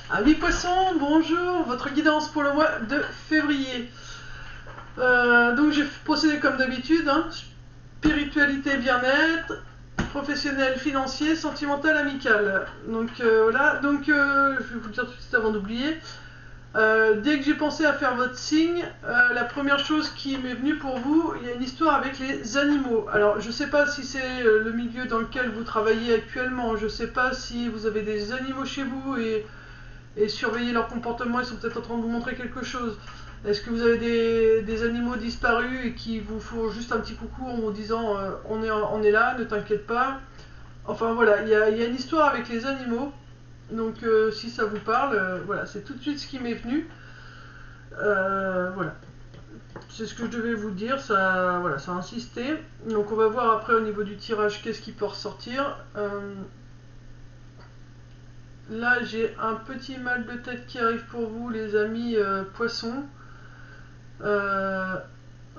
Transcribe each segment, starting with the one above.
Amis poissons, bonjour, votre guidance pour le mois de février. Donc j'ai procédé comme d'habitude, hein. Spiritualité, bien-être, professionnel, financier, sentimental, amical. Donc voilà, je vais vous le dire tout de suite avant d'oublier. Dès que j'ai pensé à faire votre signe, la première chose qui m'est venue pour vous, il y a une histoire avec les animaux. Alors je sais pas si c'est le milieu dans lequel vous travaillez actuellement, je sais pas si vous avez des animaux chez vous et surveiller leur comportement, ils sont peut-être en train de vous montrer quelque chose. Est-ce que vous avez des animaux disparus et qui vous font juste un petit coucou en vous disant on est là, ne t'inquiète pas. Enfin voilà, il y a une histoire avec les animaux. Donc si ça vous parle, voilà, c'est tout de suite ce qui m'est venu. Voilà, c'est ce que je devais vous dire, ça, voilà, ça a insisté. Donc on va voir après au niveau du tirage qu'est-ce qui peut ressortir. Là, j'ai un petit mal de tête qui arrive pour vous, les amis poissons. Euh,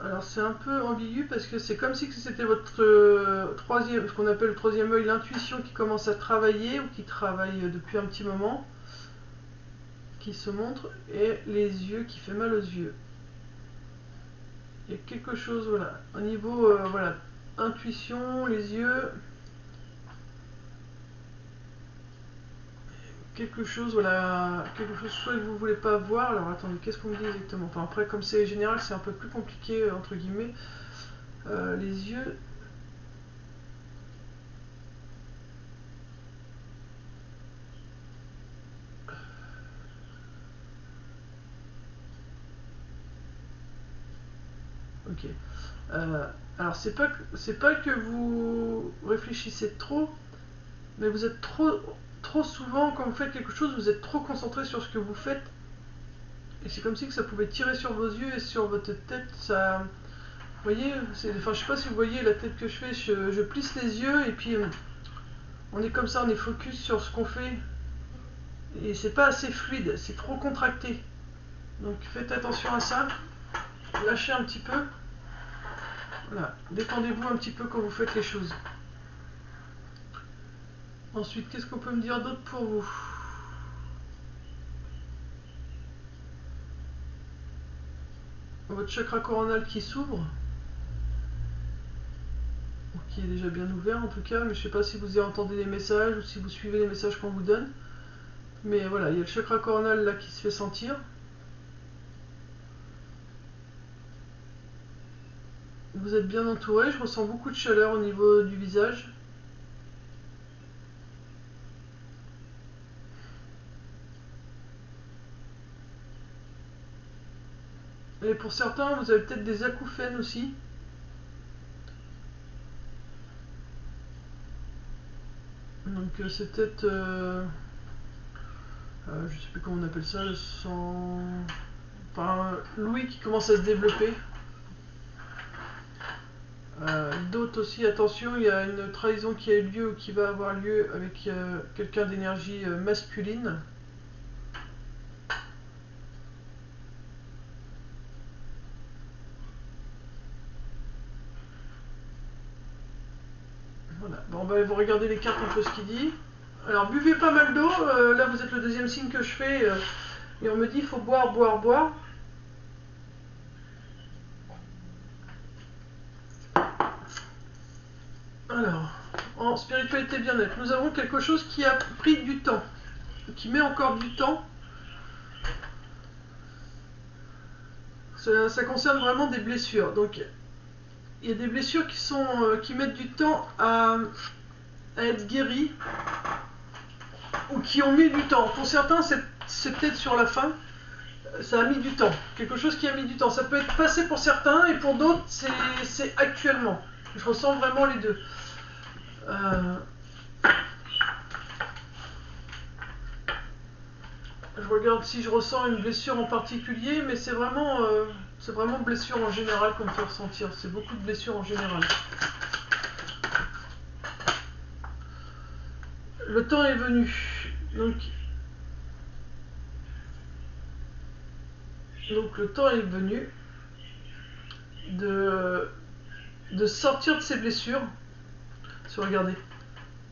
alors, c'est un peu ambigu parce que c'est comme si c'était votre troisième, ce qu'on appelle le troisième œil, l'intuition qui commence à travailler ou qui travaille depuis un petit moment, qui se montre, et les yeux qui fait mal aux yeux. Il y a quelque chose, voilà, au niveau, voilà, intuition, les yeux. Quelque chose, voilà, quelque chose soit que vous voulez pas voir. Alors attendez, qu'est-ce qu'on me dit exactement? Enfin après, comme c'est général, c'est un peu plus compliqué entre guillemets. Les yeux. Ok. Alors c'est pas que vous réfléchissez trop, mais vous êtes trop souvent quand vous faites quelque chose, vous êtes trop concentré sur ce que vous faites. Et c'est comme si que ça pouvait tirer sur vos yeux et sur votre tête. Ça, vous voyez, enfin je sais pas si vous voyez la tête que je fais. Je plisse les yeux et puis on est comme ça, on est focus sur ce qu'on fait. Et c'est pas assez fluide, c'est trop contracté. Donc faites attention à ça. Lâchez un petit peu. Voilà, détendez-vous un petit peu quand vous faites les choses. Ensuite, qu'est-ce qu'on peut me dire d'autre pour vous? Votre chakra coronal qui s'ouvre, ou qui est déjà bien ouvert en tout cas, mais je sais pas si vous y entendez les messages ou si vous suivez les messages qu'on vous donne. Mais voilà, il y a le chakra coronal là qui se fait sentir. Vous êtes bien entouré, je ressens beaucoup de chaleur au niveau du visage. Et pour certains, vous avez peut-être des acouphènes aussi. Donc c'est peut-être... je sais plus comment on appelle ça, le sang... Enfin, l'ouïe qui commence à se développer. D'autres aussi, attention, il y a une trahison qui a eu lieu ou qui va avoir lieu avec quelqu'un d'énergie masculine. Voilà, bon, on va vous regarder les cartes un peu ce qu'il dit. Alors buvez pas mal d'eau, là vous êtes le deuxième signe que je fais, et on me dit il faut boire, boire, boire. Alors, en spiritualité bien-être, nous avons quelque chose qui a pris du temps, qui met encore du temps. Ça concerne vraiment des blessures. Donc, il y a des blessures qui mettent du temps à être guéries ou qui ont mis du temps. Pour certains, c'est peut-être sur la fin. Ça a mis du temps. Quelque chose qui a mis du temps. Ça peut être passé pour certains et pour d'autres, c'est actuellement. Je ressens vraiment les deux. Je regarde si je ressens une blessure en particulier, mais c'est vraiment blessure en général qu'on me fait ressentir. C'est beaucoup de blessures en général. Le temps est venu. Donc le temps est venu de sortir de ces blessures. Si vous regardez,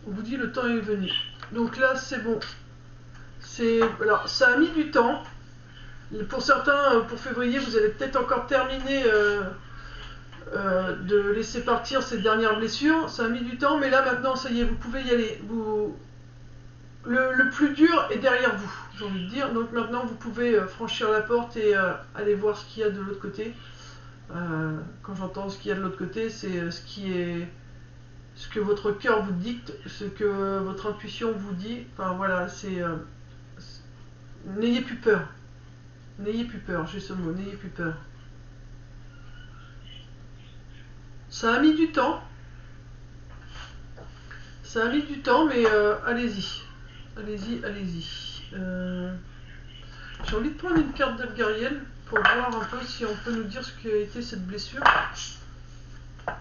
on vous dit le temps est venu. Donc là c'est bon. Alors, ça a mis du temps. Pour certains, pour février, vous allez peut-être encore terminer de laisser partir ces dernières blessures. Ça a mis du temps, mais là maintenant, ça y est, vous pouvez y aller. Le plus dur est derrière vous, j'ai envie de dire. Donc maintenant, vous pouvez franchir la porte et aller voir ce qu'il y a de l'autre côté. Quand j'entends ce qu'il y a de l'autre côté, c'est ce que votre cœur vous dicte, ce que votre intuition vous dit. Enfin voilà, n'ayez plus peur. N'ayez plus peur, j'ai ce mot, n'ayez plus peur. Ça a mis du temps. Ça a mis du temps, mais allez-y. Allez-y, allez-y. J'ai envie de prendre une carte d'Elgariel pour voir un peu si on peut nous dire ce qu'a été cette blessure. De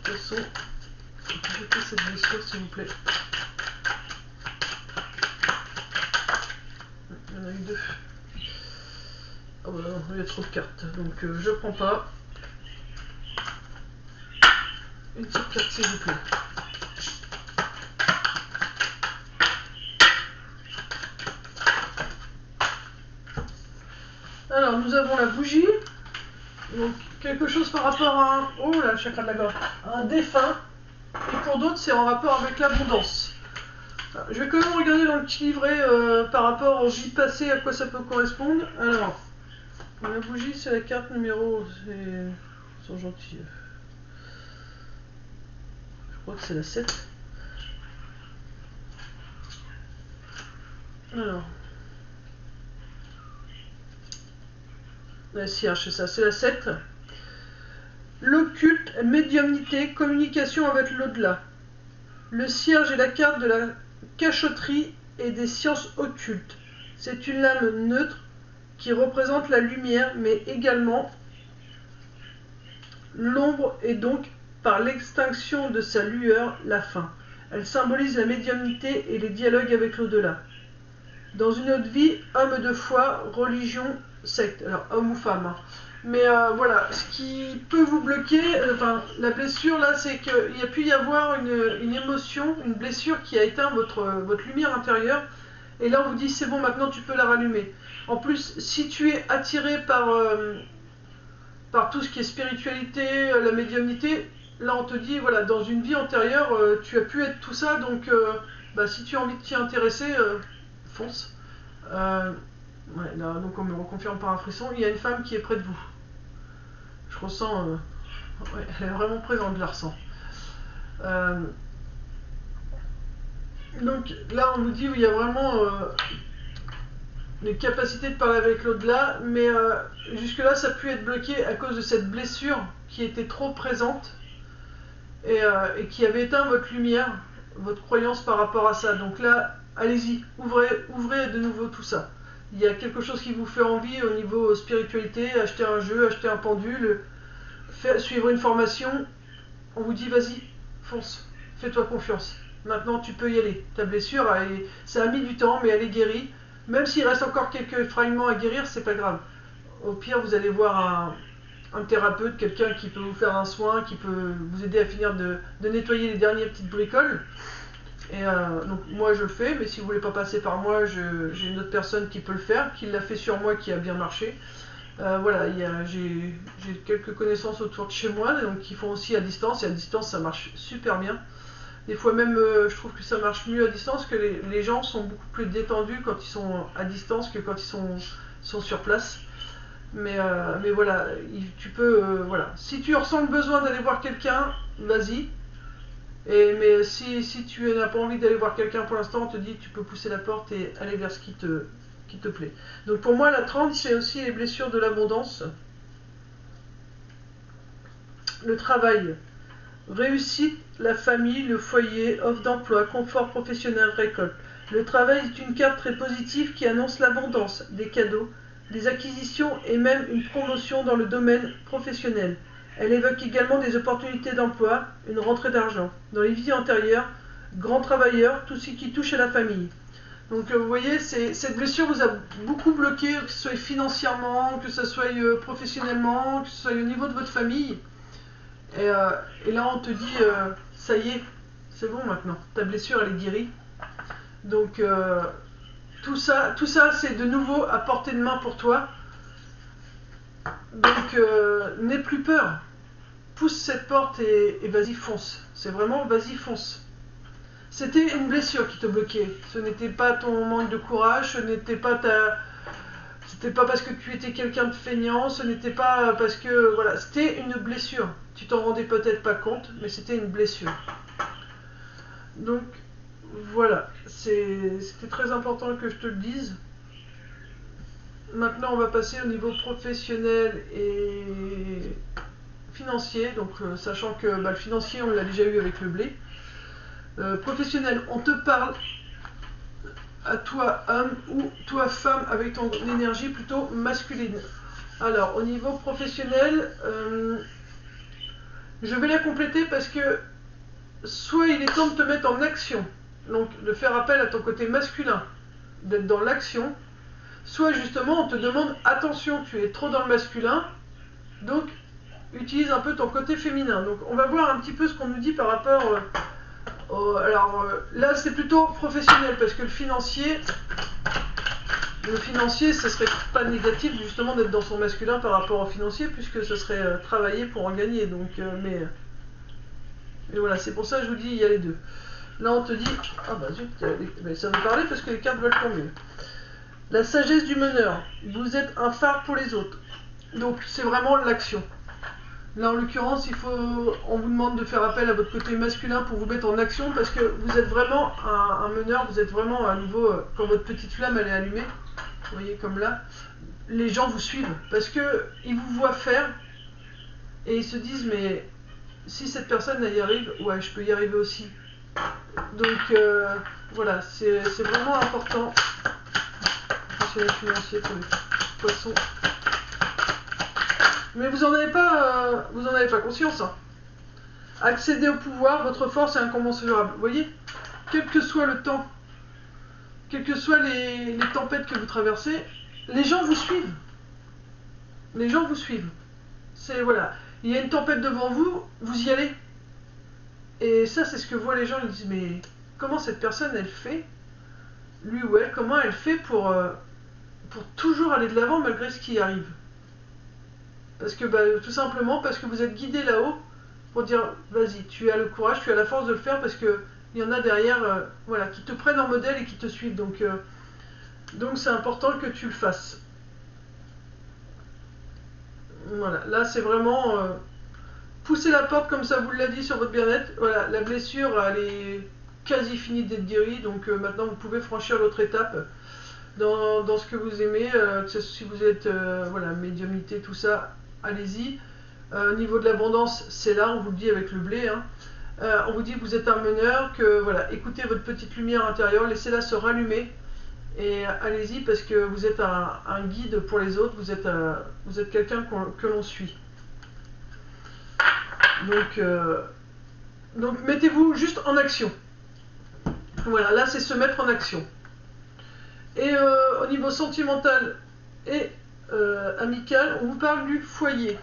toute façon, jetez cette blessure s'il vous plaît. Il y en a eu deux. Oh bah non, il y a trop de cartes, donc je prends pas. Une petite carte s'il vous plaît. Alors nous avons la bougie, donc quelque chose par rapport à un... Oh là, le chakra de la gorge, un défunt, et pour d'autres c'est en rapport avec l'abondance. Je vais quand même regarder dans le petit livret par rapport aux vies passées, à quoi ça peut correspondre. Alors, la bougie c'est la carte numéro... Ils sont gentils. Je crois que c'est la 7. Alors... La cierge, c'est ça, c'est la 7. L'occulte, médiumnité, communication avec l'au-delà. Le cierge est la carte de la cachotterie et des sciences occultes. C'est une lame neutre qui représente la lumière, mais également l'ombre et donc, par l'extinction de sa lueur, la fin. Elle symbolise la médiumnité et les dialogues avec l'au-delà. Dans une autre vie, homme de foi, religion, secte. Alors, homme ou femme. Hein. Mais voilà, ce qui peut vous bloquer, la blessure là, c'est qu'il y a pu y avoir une émotion, une blessure qui a éteint votre lumière intérieure. Et là, on vous dit, c'est bon, maintenant tu peux la rallumer. En plus, si tu es attiré par tout ce qui est spiritualité, la médiumnité, là, on te dit, voilà, dans une vie antérieure, tu as pu être tout ça, donc si tu as envie de t'y intéresser, fonce. Ouais, là, donc on me reconfirme par un frisson, il y a une femme qui est près de vous. Je ressens... ouais, elle est vraiment présente, je la ressens. Donc là, on nous dit où il y a vraiment les capacités de parler avec l'au-delà, mais jusque-là, ça a pu être bloqué à cause de cette blessure qui était trop présente et qui avait éteint votre lumière, votre croyance par rapport à ça. Donc là, allez-y, ouvrez de nouveau tout ça. Il y a quelque chose qui vous fait envie au niveau spiritualité, acheter un jeu, acheter un pendule, suivre une formation, on vous dit vas-y, fonce, fais-toi confiance. Maintenant tu peux y aller. Ta blessure, ça a mis du temps, mais elle est guérie. Même s'il reste encore quelques effraillements à guérir, c'est pas grave. Au pire, vous allez voir un thérapeute, quelqu'un qui peut vous faire un soin, qui peut vous aider à finir de nettoyer les dernières petites bricoles. Et donc moi je le fais, mais si vous voulez pas passer par moi, j'ai une autre personne qui peut le faire, qui l'a fait sur moi, qui a bien marché. Voilà, j'ai quelques connaissances autour de chez moi, donc qui font aussi à distance, et à distance ça marche super bien. Des fois même, je trouve que ça marche mieux à distance, que les gens sont beaucoup plus détendus quand ils sont à distance que quand ils sont sur place. Mais voilà, tu peux, voilà. Si tu ressens le besoin d'aller voir quelqu'un, vas-y. Mais si tu n'as pas envie d'aller voir quelqu'un pour l'instant, on te dit que tu peux pousser la porte et aller vers ce qui te plaît. Donc pour moi, la 30, c'est aussi les blessures de l'abondance. Le travail, réussite, la famille, le foyer, offre d'emploi, confort professionnel, récolte. Le travail est une carte très positive qui annonce l'abondance, des cadeaux, des acquisitions et même une promotion dans le domaine professionnel. Elle évoque également des opportunités d'emploi, une rentrée d'argent. Dans les vies antérieures, grand travailleur, tout ce qui touche à la famille. Donc vous voyez, cette blessure vous a beaucoup bloqué, que ce soit financièrement, que ce soit professionnellement, que ce soit au niveau de votre famille. Et là on te dit, ça y est, C'est bon maintenant. Ta blessure, elle est guérie. Donc, tout ça c'est de nouveau à portée de main pour toi. Donc, n'aie plus peur. Pousse cette porte et vas-y, fonce. C'est vraiment, vas-y, fonce. C'était une blessure qui te bloquait. Ce n'était pas ton manque de courage, ce n'était pas c'était pas parce que tu étais quelqu'un de feignant, ce n'était pas parce que... Voilà, c'était une blessure. Tu t'en rendais peut-être pas compte, mais c'était une blessure. Donc, voilà. C'était très important que je te le dise. Maintenant, on va passer au niveau professionnel et financier. Donc, sachant que le financier, on l'a déjà eu avec le blé. Professionnel, on te parle à toi homme ou toi femme avec ton énergie plutôt masculine. Alors au niveau professionnel, je vais la compléter parce que soit il est temps de te mettre en action, donc de faire appel à ton côté masculin, d'être dans l'action, soit justement on te demande attention, tu es trop dans le masculin, donc utilise un peu ton côté féminin. Donc on va voir un petit peu ce qu'on nous dit par rapport alors là c'est plutôt professionnel parce que le financier ce serait pas négatif justement d'être dans son masculin par rapport au financier puisque ce serait travailler pour en gagner. Donc mais voilà, c'est pour ça que je vous dis il y a les deux. Là on te dit ah bah zut, ça veut parler parce que les cartes veulent tomber. La sagesse du meneur, vous êtes un phare pour les autres. Donc c'est vraiment l'action. Là, en l'occurrence, on vous demande de faire appel à votre côté masculin pour vous mettre en action parce que vous êtes vraiment un meneur, vous êtes vraiment à nouveau, quand votre petite flamme elle est allumée, vous voyez comme là, les gens vous suivent parce qu'ils vous voient faire et ils se disent mais si cette personne elle y arrive, ouais, je peux y arriver aussi. Donc voilà, c'est vraiment important. Financier pour les poissons. Mais vous en avez pas conscience. Hein. Accéder au pouvoir, votre force est incommensurable. Vous voyez, quel que soit le temps, quelles que soient les tempêtes que vous traversez, les gens vous suivent. Les gens vous suivent. C'est voilà, il y a une tempête devant vous, vous y allez. Et ça, c'est ce que voient les gens. Ils disent mais comment cette personne elle fait, lui ou elle, comment elle fait pour toujours aller de l'avant malgré ce qui arrive. Parce que tout simplement parce que vous êtes guidé là-haut pour dire vas-y, tu as le courage, tu as la force de le faire parce que il y en a derrière voilà, qui te prennent en modèle et qui te suivent. Donc c'est important que tu le fasses. Voilà, là c'est vraiment pousser la porte comme ça vous l'a dit sur votre bien-être. Voilà, la blessure elle est quasi finie d'être guérie, donc maintenant vous pouvez franchir l'autre étape dans ce que vous aimez, si vous êtes voilà, médiumnité, tout ça, allez-y. Au niveau de l'abondance, c'est là, on vous le dit avec le blé. Hein. On vous dit que vous êtes un meneur, que voilà, écoutez votre petite lumière intérieure, laissez-la se rallumer et allez-y parce que vous êtes un guide pour les autres, vous êtes quelqu'un que l'on suit. Donc mettez-vous juste en action. Voilà, là c'est se mettre en action. Et au niveau sentimental et amical, on vous parle du foyer.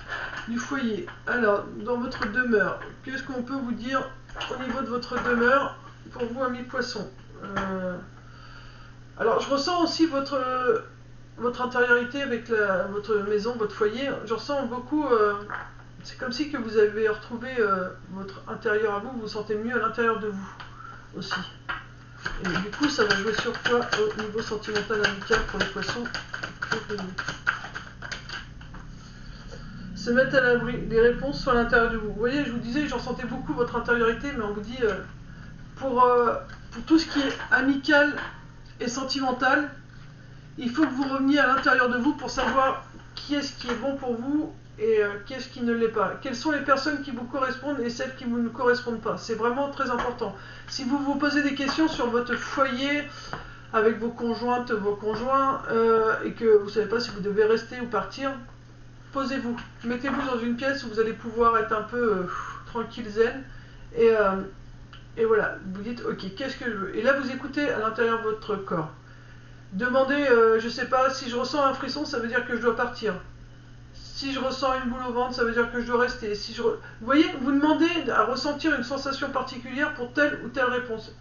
Alors, dans votre demeure, qu'est-ce qu'on peut vous dire au niveau de votre demeure pour vous, amis poissons? Alors, je ressens aussi votre intériorité avec votre maison, votre foyer. Je ressens beaucoup... c'est comme si que vous avez retrouvé votre intérieur à vous, vous vous sentez mieux à l'intérieur de vous aussi. Et du coup, ça va jouer sur quoi au niveau sentimental amical pour les poissons? Se mettre à l'abri des réponses sur l'intérieur de vous. Vous voyez, je vous disais, j'en sentais beaucoup votre intériorité, mais on vous dit, pour tout ce qui est amical et sentimental, il faut que vous reveniez à l'intérieur de vous pour savoir qui est-ce qui est bon pour vous et qui est-ce qui ne l'est pas. Quelles sont les personnes qui vous correspondent et celles qui vous ne correspondent pas. C'est vraiment très important. Si vous vous posez des questions sur votre foyer, avec vos conjointes, vos conjoints, et que vous ne savez pas si vous devez rester ou partir, posez-vous. Mettez-vous dans une pièce où vous allez pouvoir être un peu tranquille, zen, et voilà, vous dites, ok, qu'est-ce que je veux? Et là, vous écoutez à l'intérieur de votre corps. Demandez, je ne sais pas, si je ressens un frisson, ça veut dire que je dois partir. Si je ressens une boule au ventre, ça veut dire que je dois rester. Vous voyez, vous demandez à ressentir une sensation particulière pour telle ou telle réponse.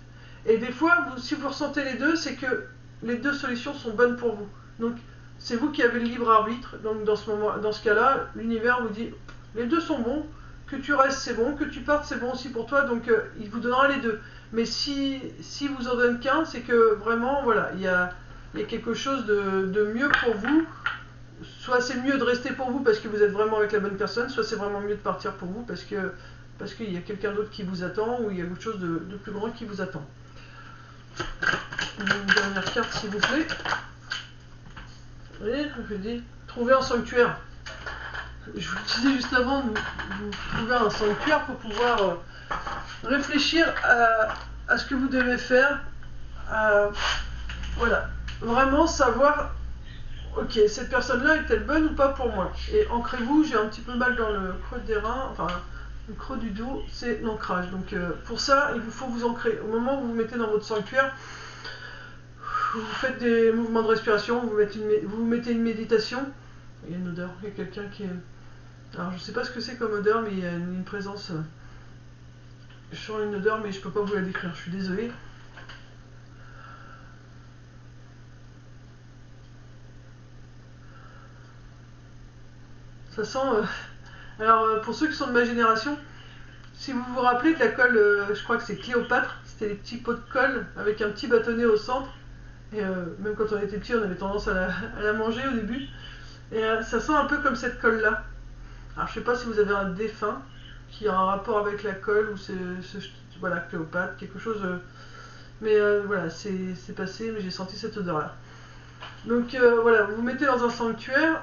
Et des fois, si vous ressentez les deux, c'est que les deux solutions sont bonnes pour vous. Donc, c'est vous qui avez le libre arbitre. Donc, dans ce cas-là, l'univers vous dit, les deux sont bons, que tu restes, c'est bon, que tu partes, c'est bon aussi pour toi. Donc, il vous donnera les deux. Mais si vous en donne qu'un, c'est que vraiment, voilà, il y a quelque chose de mieux pour vous. Soit c'est mieux de rester pour vous parce que vous êtes vraiment avec la bonne personne, soit c'est vraiment mieux de partir pour vous parce qu'il y a quelqu'un d'autre qui vous attend ou il y a quelque chose de plus grand qui vous attend. Une dernière carte s'il vous plaît. Vous voyez, je dis, trouver un sanctuaire. Je vous disais juste avant, vous trouvez un sanctuaire pour pouvoir réfléchir à ce que vous devez faire. Voilà, vraiment savoir, ok, cette personne-là est-elle bonne ou pas pour moi? Et ancrez-vous, j'ai un petit peu mal dans le creux des reins, enfin le creux du dos, c'est l'ancrage. Donc pour ça, il vous faut vous ancrer. Au moment où vous vous mettez dans votre sanctuaire, vous faites des mouvements de respiration, vous mettez une méditation. Il y a une odeur, il y a quelqu'un qui est... Alors je sais pas ce que c'est comme odeur, mais il y a une présence... Je sens une odeur, mais je peux pas vous la décrire, je suis désolée. Ça sent... Alors pour ceux qui sont de ma génération, si vous vous rappelez que la colle, je crois que c'est Cléopâtre, c'était les petits pots de colle avec un petit bâtonnet au centre. Et même quand on était petit, on avait tendance à la manger au début. Et ça sent un peu comme cette colle-là. Alors je sais pas si vous avez un défunt qui a un rapport avec la colle ou voilà, Cléopâtre, quelque chose. Mais voilà, c'est passé, mais j'ai senti cette odeur-là. Donc voilà, vous vous mettez dans un sanctuaire,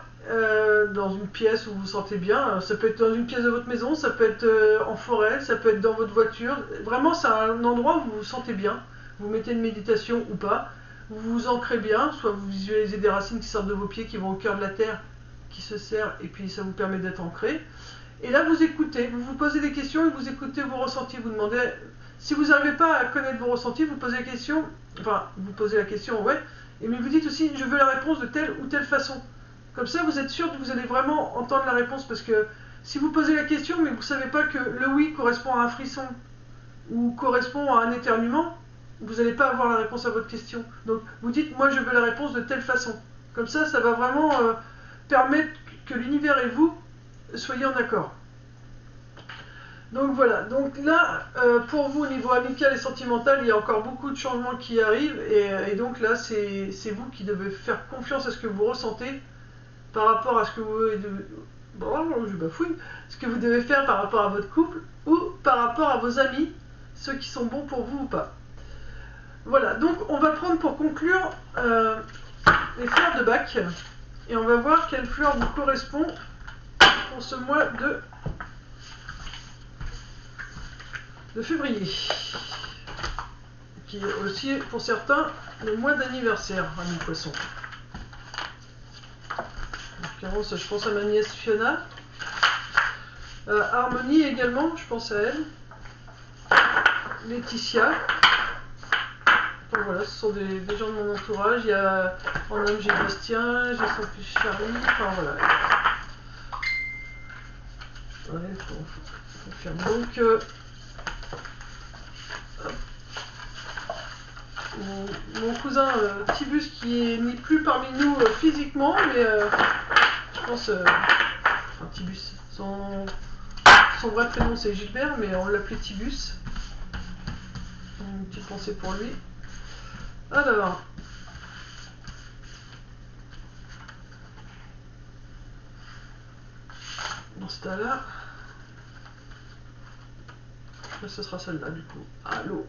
dans une pièce où vous vous sentez bien. Ça peut être dans une pièce de votre maison, ça peut être en forêt, ça peut être dans votre voiture. Vraiment, c'est un endroit où vous vous sentez bien. Vous mettez une méditation ou pas. Vous vous ancrez bien, soit vous visualisez des racines qui sortent de vos pieds, qui vont au cœur de la terre, qui se serrent, et puis ça vous permet d'être ancré. Et là, vous écoutez, vous vous posez des questions et vous écoutez vos ressentis. Vous demandez, si vous n'arrivez pas à connaître vos ressentis, vous posez la question, ouais, et mais vous dites aussi, je veux la réponse de telle ou telle façon. Comme ça, vous êtes sûr que vous allez vraiment entendre la réponse, parce que si vous posez la question, mais vous ne savez pas que le oui correspond à un frisson, ou correspond à un éternuement, vous n'allez pas avoir la réponse à votre question. Donc vous dites, moi je veux la réponse de telle façon. Comme ça va vraiment permettre que l'univers et vous soyez en accord. Donc voilà, donc là, pour vous au niveau amical et sentimental, il y a encore beaucoup de changements qui arrivent. Et donc là, c'est vous qui devez faire confiance à ce que vous ressentez par rapport à ce que ce que vous devez faire par rapport à votre couple ou par rapport à vos amis, ceux qui sont bons pour vous ou pas. Voilà, donc on va prendre pour conclure les fleurs de Bach et on va voir quelle fleur vous correspond pour ce mois de février, qui est aussi pour certains le mois d'anniversaire, amis poissons. Donc, je pense à ma nièce Fiona, Harmonie également, je pense à elle, Laetitia. Donc voilà, ce sont des gens de mon entourage. Il y a en homme, j'ai Bastien, j'ai son fils Charlie, enfin voilà. Ouais, faut faire. Donc, mon cousin Tibus, qui n'est plus parmi nous physiquement, mais je pense. Enfin, Tibus. Son vrai prénom c'est Gilbert, mais on l'appelait Tibus. Une petite pensée pour lui. Alors, dans ce tas-là, ce sera celle-là du coup. Allô.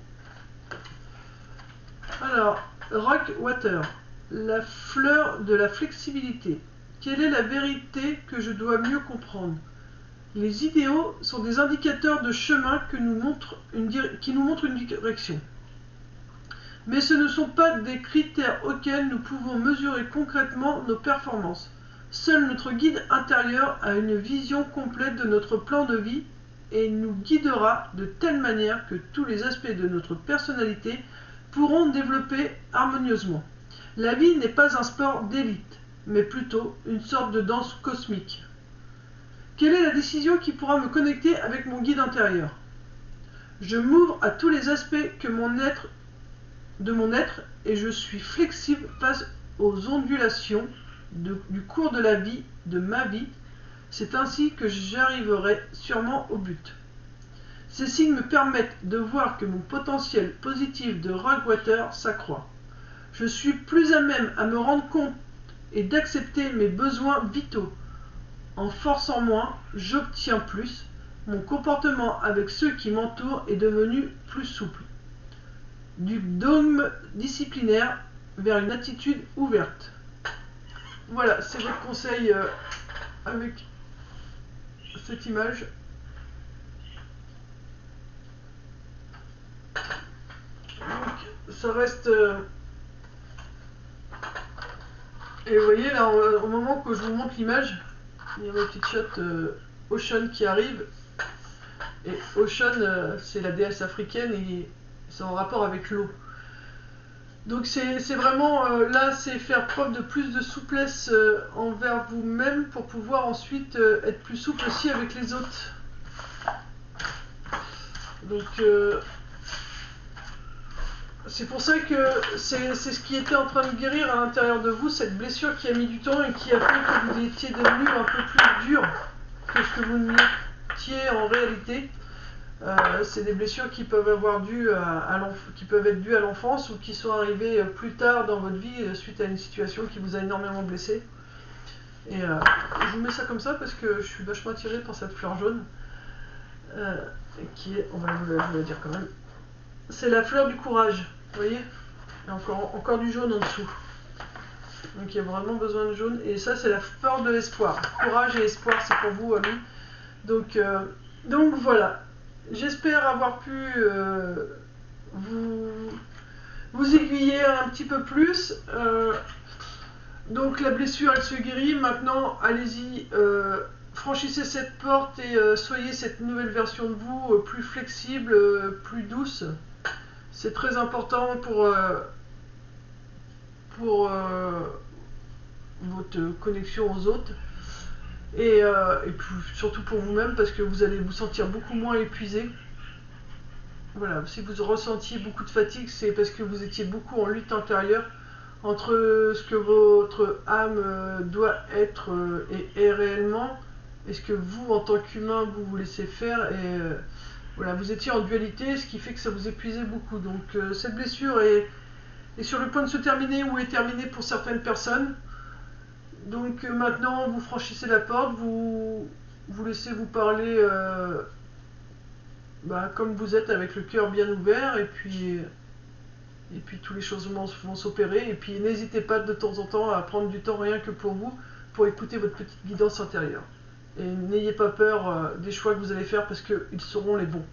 Alors, Rock Water, la fleur de la flexibilité. Quelle est la vérité que je dois mieux comprendre? Les idéaux sont des indicateurs de chemin qui nous montrent une direction. Mais ce ne sont pas des critères auxquels nous pouvons mesurer concrètement nos performances. Seul notre guide intérieur a une vision complète de notre plan de vie et nous guidera de telle manière que tous les aspects de notre personnalité pourront développer harmonieusement. La vie n'est pas un sport d'élite, mais plutôt une sorte de danse cosmique. Quelle est la décision qui pourra me connecter avec mon guide intérieur? Je m'ouvre à tous les aspects de mon être et je suis flexible face aux ondulations du cours de la vie, de ma vie. C'est ainsi que j'arriverai sûrement au but. Ces signes me permettent de voir que mon potentiel positif de Ragwater s'accroît. Je suis plus à même à me rendre compte et d'accepter mes besoins vitaux. En forçant moins, j'obtiens plus. Mon comportement avec ceux qui m'entourent est devenu plus souple. Du dogme disciplinaire vers une attitude ouverte. Voilà, c'est votre conseil avec cette image. Donc, ça reste... Et vous voyez, là, au moment que je vous montre l'image, il y a ma petite chatte Oshun qui arrive. Et Oshun, c'est la déesse africaine et c'est en rapport avec l'eau. Donc c'est vraiment, là, c'est faire preuve de plus de souplesse envers vous-même pour pouvoir ensuite être plus souple aussi avec les autres. Donc c'est pour ça que c'est ce qui était en train de guérir à l'intérieur de vous, cette blessure qui a mis du temps et qui a fait que vous étiez devenu un peu plus dur que ce que vous n'étiez en réalité. C'est des blessures qui peuvent qui peuvent être dues à l'enfance ou qui sont arrivées plus tard dans votre vie suite à une situation qui vous a énormément blessé. Et je vous mets ça comme ça parce que je suis vachement attirée par cette fleur jaune qui est, on va vous la dire quand même, c'est la fleur du courage. Vous voyez, il y a encore du jaune en dessous. Donc il y a vraiment besoin de jaune. Et ça, c'est la fleur de l'espoir. Courage et espoir, c'est pour vous, amis. Donc voilà. J'espère avoir pu vous aiguiller un petit peu plus. Donc la blessure, elle se guérit. Maintenant, allez-y, franchissez cette porte et soyez cette nouvelle version de vous, plus flexible, plus douce. C'est très important pour votre connexion aux autres. Et puis, surtout pour vous-même parce que vous allez vous sentir beaucoup moins épuisé. Voilà, si vous ressentiez beaucoup de fatigue, c'est parce que vous étiez beaucoup en lutte intérieure entre ce que votre âme doit être et est réellement et ce que vous, en tant qu'humain, vous laissez faire. Et voilà, vous étiez en dualité, ce qui fait que ça vous épuisait beaucoup. Donc cette blessure est sur le point de se terminer ou est terminée pour certaines personnes. Donc maintenant, vous franchissez la porte, vous laissez vous parler comme vous êtes, avec le cœur bien ouvert, et puis tous les choses vont s'opérer. Et puis n'hésitez pas de temps en temps à prendre du temps rien que pour vous, pour écouter votre petite guidance intérieure. Et n'ayez pas peur des choix que vous allez faire parce qu'ils seront les bons.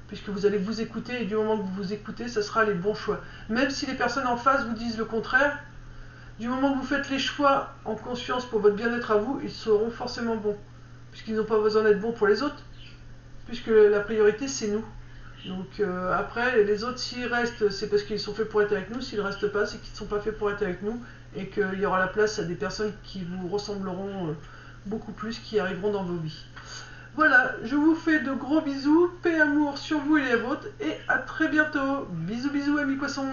Puisque vous allez vous écouter, et du moment que vous vous écoutez, ça sera les bons choix. Même si les personnes en face vous disent le contraire, du moment que vous faites les choix en conscience pour votre bien-être à vous, ils seront forcément bons. Puisqu'ils n'ont pas besoin d'être bons pour les autres. Puisque la priorité, c'est nous. Donc après, les autres, s'ils restent, c'est parce qu'ils sont faits pour être avec nous. S'ils ne restent pas, c'est qu'ils ne sont pas faits pour être avec nous. Et qu'il y aura la place à des personnes qui vous ressembleront beaucoup plus, qui arriveront dans vos vies. Voilà, je vous fais de gros bisous. Paix, amour sur vous et les vôtres. Et à très bientôt. Bisous, bisous, amis poissons.